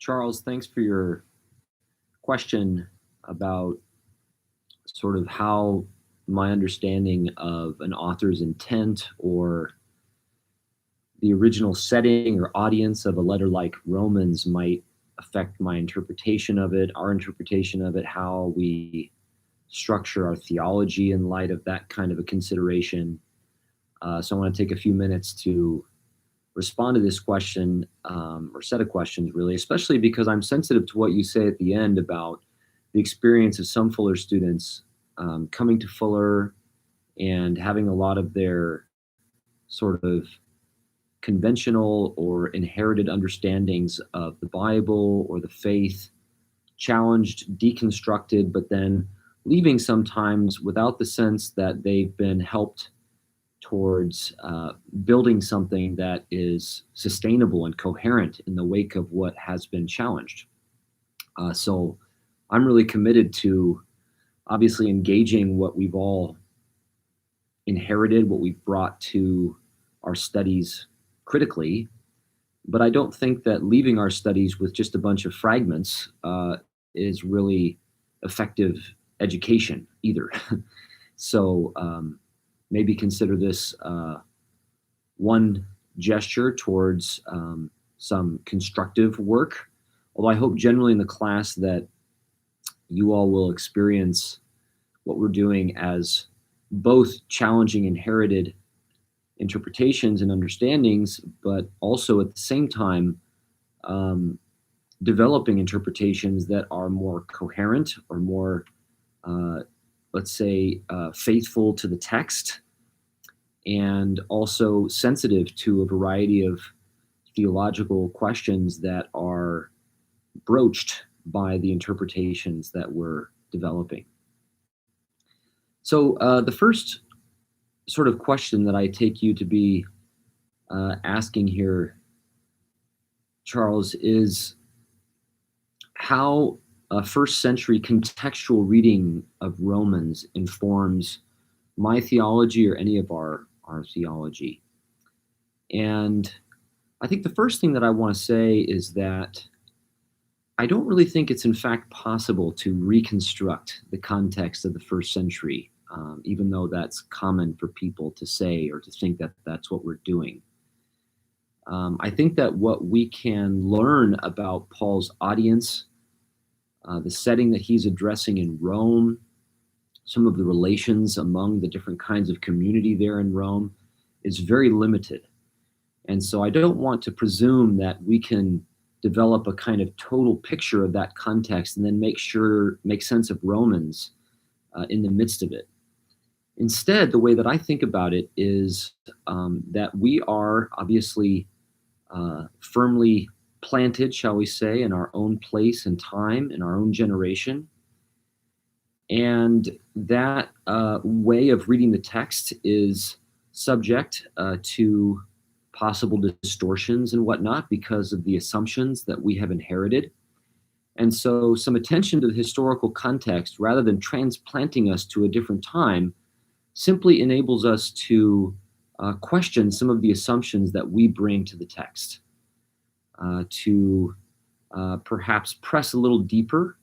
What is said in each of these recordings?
Charles, thanks for your question about sort of how my understanding of an author's intent or the original setting or audience of a letter like Romans might affect my interpretation of it, our interpretation of it, how we structure our theology in light of that kind of a consideration. So I want to take a few minutes to respond to this question, or set of questions, really, especially because I'm sensitive to what you say at the end about the experience of some Fuller students coming to Fuller and having a lot of their sort of conventional or inherited understandings of the Bible or the faith challenged, deconstructed, but then leaving sometimes without the sense that they've been helped towards building something that is sustainable and coherent in the wake of what has been challenged. So I'm really committed to obviously engaging what we've all inherited, what we've brought to our studies critically, but I don't think that leaving our studies with just a bunch of fragments is really effective education either. So maybe consider this one gesture towards some constructive work. Although I hope generally in the class that you all will experience what we're doing as both challenging inherited interpretations and understandings, but also at the same time developing interpretations that are more coherent or more, let's say, faithful to the text, and also sensitive to a variety of theological questions that are broached by the interpretations that we're developing. So the first sort of question that I take you to be asking here, Charles, is how a first century contextual reading of Romans informs my theology or any of our theology. And I think the first thing that I want to say is that I don't really think it's in fact possible to reconstruct the context of the first century, even though that's common for people to say or to think that that's what we're doing. I think that what we can learn about Paul's audience, the setting that he's addressing in Rome, some of the relations among the different kinds of community there in Rome, is very limited. And so I don't want to presume that we can develop a kind of total picture of that context and then make sense of Romans in the midst of it. Instead, the way that I think about it is that we are obviously firmly planted, shall we say, in our own place and time, in our own generation. And that way of reading the text is subject to possible distortions and whatnot because of the assumptions that we have inherited. And so some attention to the historical context, rather than transplanting us to a different time, simply enables us to question some of the assumptions that we bring to the text, to perhaps press a little deeper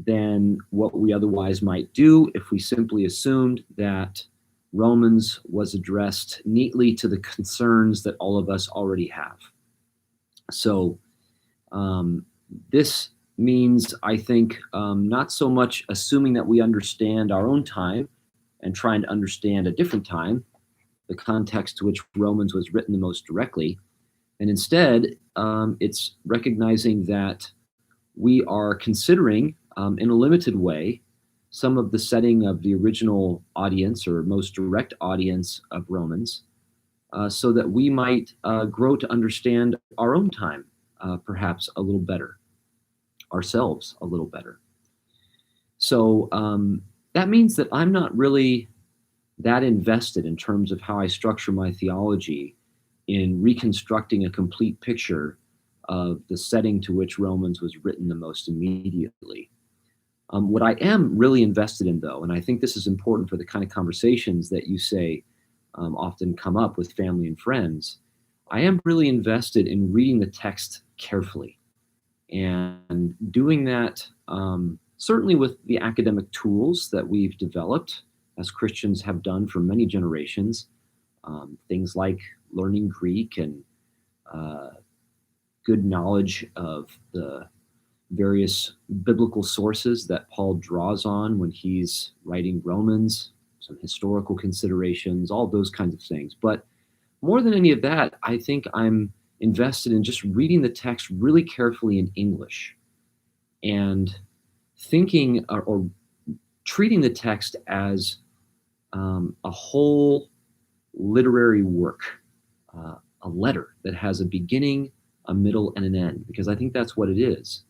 than what we otherwise might do if we simply assumed that Romans was addressed neatly to the concerns that all of us already have. So this means, I think, not so much assuming that we understand our own time and trying to understand a different time, the context to which Romans was written the most directly. And instead, it's recognizing that we are considering, in a limited way, some of the setting of the original audience or most direct audience of Romans, so that we might grow to understand our own time, perhaps a little better, ourselves a little better. So that means that I'm not really that invested in terms of how I structure my theology in reconstructing a complete picture of the setting to which Romans was written the most immediately. What I am really invested in, though, and I think this is important for the kind of conversations that you say often come up with family and friends, I am really invested in reading the text carefully. And doing that, certainly with the academic tools that we've developed as Christians have done for many generations, things like learning Greek and uh, good knowledge of the various biblical sources that Paul draws on when he's writing Romans, some historical considerations, all those kinds of things. But more than any of that, I think I'm invested in just reading the text really carefully in English and thinking or treating the text as a whole literary work, a letter that has a beginning, a middle, and an end, because I think that's what it is.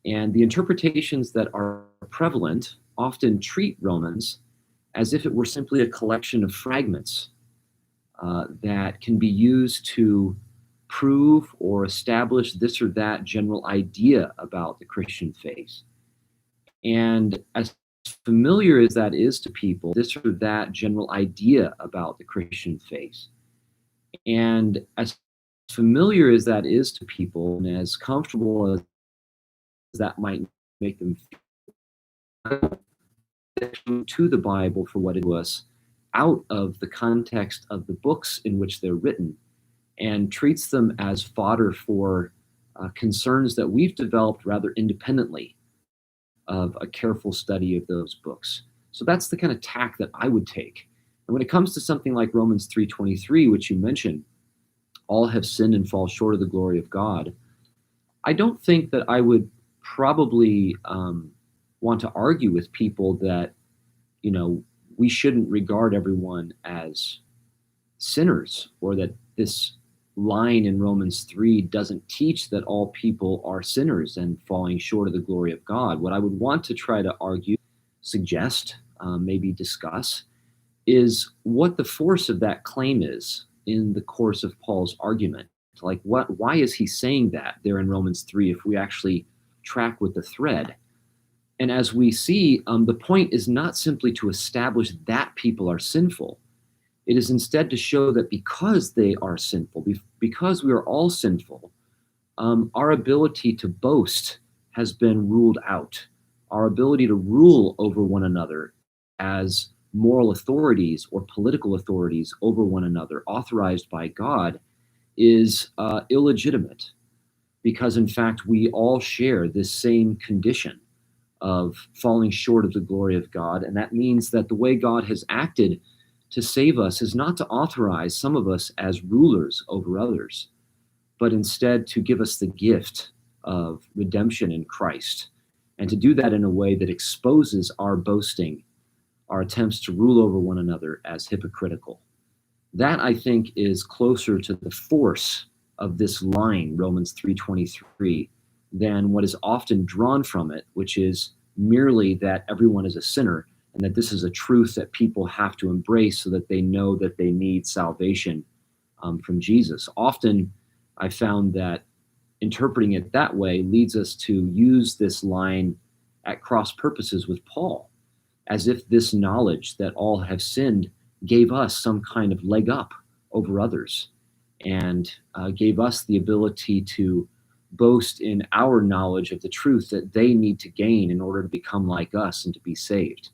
And the interpretations that are prevalent often treat Romans as if it were simply a collection of fragments that can be used to prove or establish this or that general idea about the Christian faith. And as familiar as that is to people, this or that general idea about the Christian faith, and as familiar as that is to people, and as comfortable as that might make them feel to the Bible for what it was, out of the context of the books in which they're written, and treats them as fodder for concerns that we've developed rather independently of a careful study of those books. So that's the kind of tack that I would take. And when it comes to something like Romans 3:23, which you mentioned, all have sinned and fall short of the glory of God, I don't think that I would probably want to argue with people that, you know, we shouldn't regard everyone as sinners, or that this line in Romans 3 doesn't teach that all people are sinners and falling short of the glory of God. What I would want to try to argue, suggest, maybe discuss, is what the force of that claim is in the course of Paul's argument. Like, why is he saying that there in Romans 3 if we actually track with the thread? And as we see, the point is not simply to establish that people are sinful. It is instead to show that because they are sinful, because we are all sinful, our ability to boast has been ruled out. Our ability to rule over one another as moral authorities or political authorities over one another, authorized by God, is illegitimate, because in fact we all share this same condition of falling short of the glory of God. And that means that the way God has acted to save us is not to authorize some of us as rulers over others, but instead to give us the gift of redemption in Christ, and to do that in a way that exposes our boasting, our attempts to rule over one another, as hypocritical. That, I think, is closer to the force of this line, Romans 3:23, than what is often drawn from it, which is merely that everyone is a sinner, and that this is a truth that people have to embrace so that they know that they need salvation from Jesus. Often I found that interpreting it that way leads us to use this line at cross purposes with Paul, as if this knowledge that all have sinned gave us some kind of leg up over others, and gave us the ability to boast in our knowledge of the truth that they need to gain in order to become like us and to be saved.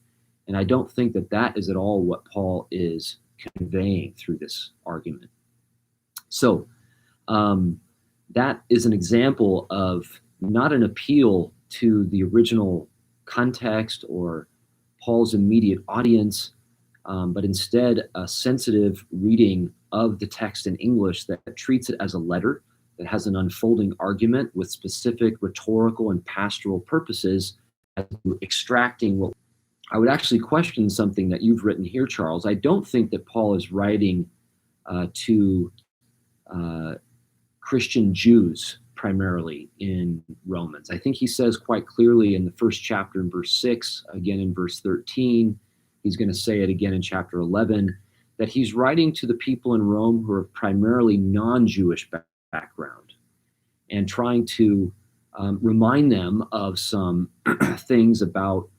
And I don't think that that is at all what Paul is conveying through this argument. So that is an example of not an appeal to the original context or Paul's immediate audience, but instead a sensitive reading of the text in English that treats it as a letter, that has an unfolding argument with specific rhetorical and pastoral purposes, as to extracting what I would actually question something that you've written here, Charles. I don't think that Paul is writing to Christian Jews primarily in Romans. I think he says quite clearly in the first chapter in verse 6, again in verse 13, he's going to say it again in chapter 11, that he's writing to the people in Rome who are primarily non-Jewish background, and trying to remind them of some things about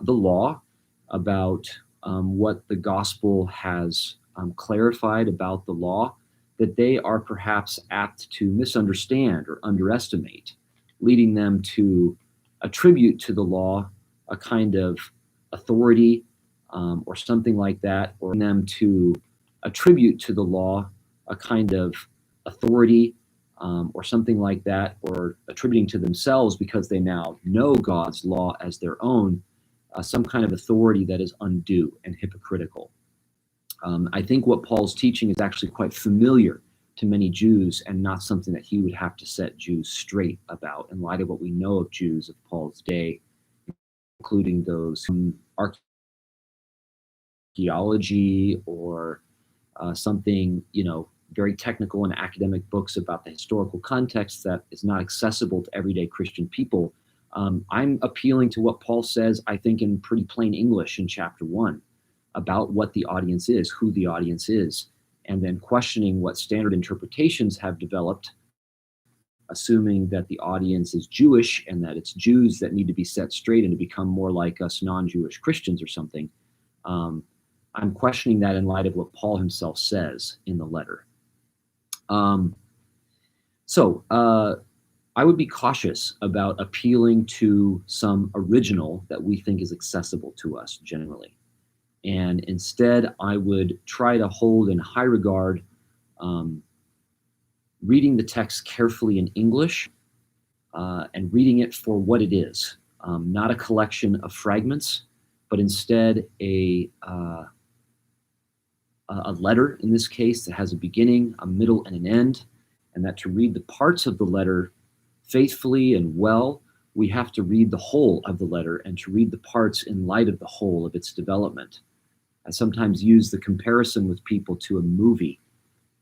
the law, about what the gospel has clarified about the law, that they are perhaps apt to misunderstand or underestimate. leading them to attribute to the law a kind of authority or something like that, or them to attribute to the law a kind of authority or something like that, or attributing to themselves because they now know God's law as their own, some kind of authority that is undue and hypocritical. I think what Paul's teaching is actually quite familiar to many Jews and not something that he would have to set Jews straight about in light of what we know of Jews of Paul's day, including those who archaeology or something, very technical and academic books about the historical context that is not accessible to everyday Christian people. I'm appealing to what Paul says, I think, in pretty plain English in chapter 1 about what the audience is, who the audience is, and then questioning what standard interpretations have developed, assuming that the audience is Jewish and that it's Jews that need to be set straight and to become more like us non-Jewish Christians or something. I'm questioning that in light of what Paul himself says in the letter. So I would be cautious about appealing to some original that we think is accessible to us generally. And instead, I would try to hold in high regard reading the text carefully in English and reading it for what it is, not a collection of fragments, but instead a letter, in this case, that has a beginning, a middle, and an end, and that to read the parts of the letter faithfully and well, we have to read the whole of the letter and to read the parts in light of the whole of its development. I sometimes use the comparison with people to a movie,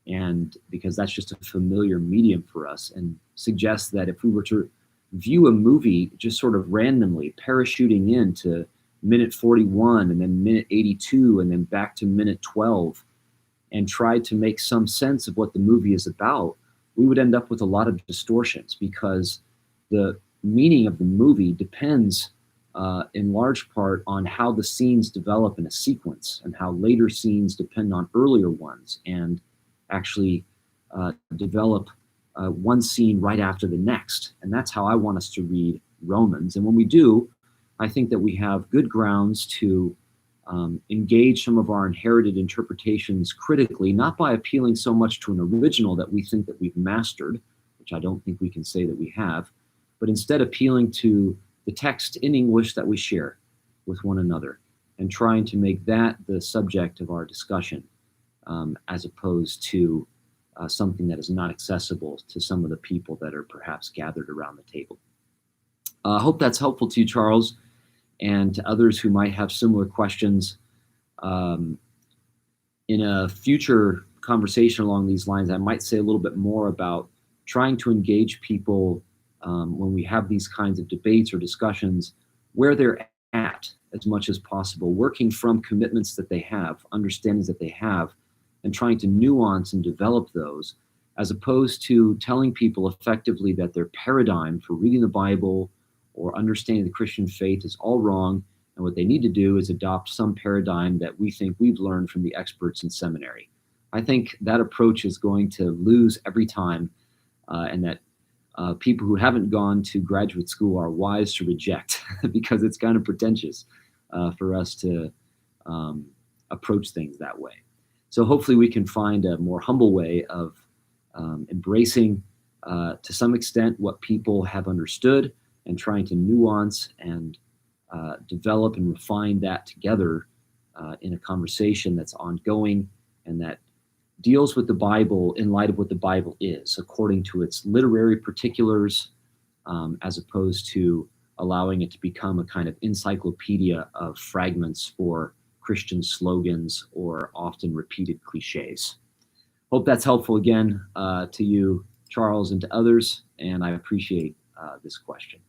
and because that's just a familiar medium for us, and suggest that if we were to view a movie just sort of randomly, parachuting into minute 41 and then minute 82 and then back to minute 12 and try to make some sense of what the movie is about, we would end up with a lot of distortions because the meaning of the movie depends in large part on how the scenes develop in a sequence and how later scenes depend on earlier ones and actually develop one scene right after the next. And that's how I want us to read Romans. And when we do, I think that we have good grounds to engage some of our inherited interpretations critically, not by appealing so much to an original that we think that we've mastered, which I don't think we can say that we have, but instead appealing to the text in English that we share with one another and trying to make that the subject of our discussion as opposed to something that is not accessible to some of the people that are perhaps gathered around the table. I hope that's helpful to you, Charles, and to others who might have similar questions. In a future conversation along these lines, I might say a little bit more about trying to engage people when we have these kinds of debates or discussions where they're at as much as possible, working from commitments that they have, understandings that they have, and trying to nuance and develop those, as opposed to telling people effectively that their paradigm for reading the Bible or understanding the Christian faith is all wrong, and what they need to do is adopt some paradigm that we think we've learned from the experts in seminary. I think that approach is going to lose every time, and that people who haven't gone to graduate school are wise to reject because it's kind of pretentious for us to approach things that way. So hopefully we can find a more humble way of embracing to some extent what people have understood and trying to nuance and develop and refine that together in a conversation that's ongoing and that deals with the Bible in light of what the Bible is, according to its literary particulars, as opposed to allowing it to become a kind of encyclopedia of fragments for Christian slogans or often repeated cliches. Hope that's helpful again to you, Charles, and to others, and I appreciate this question.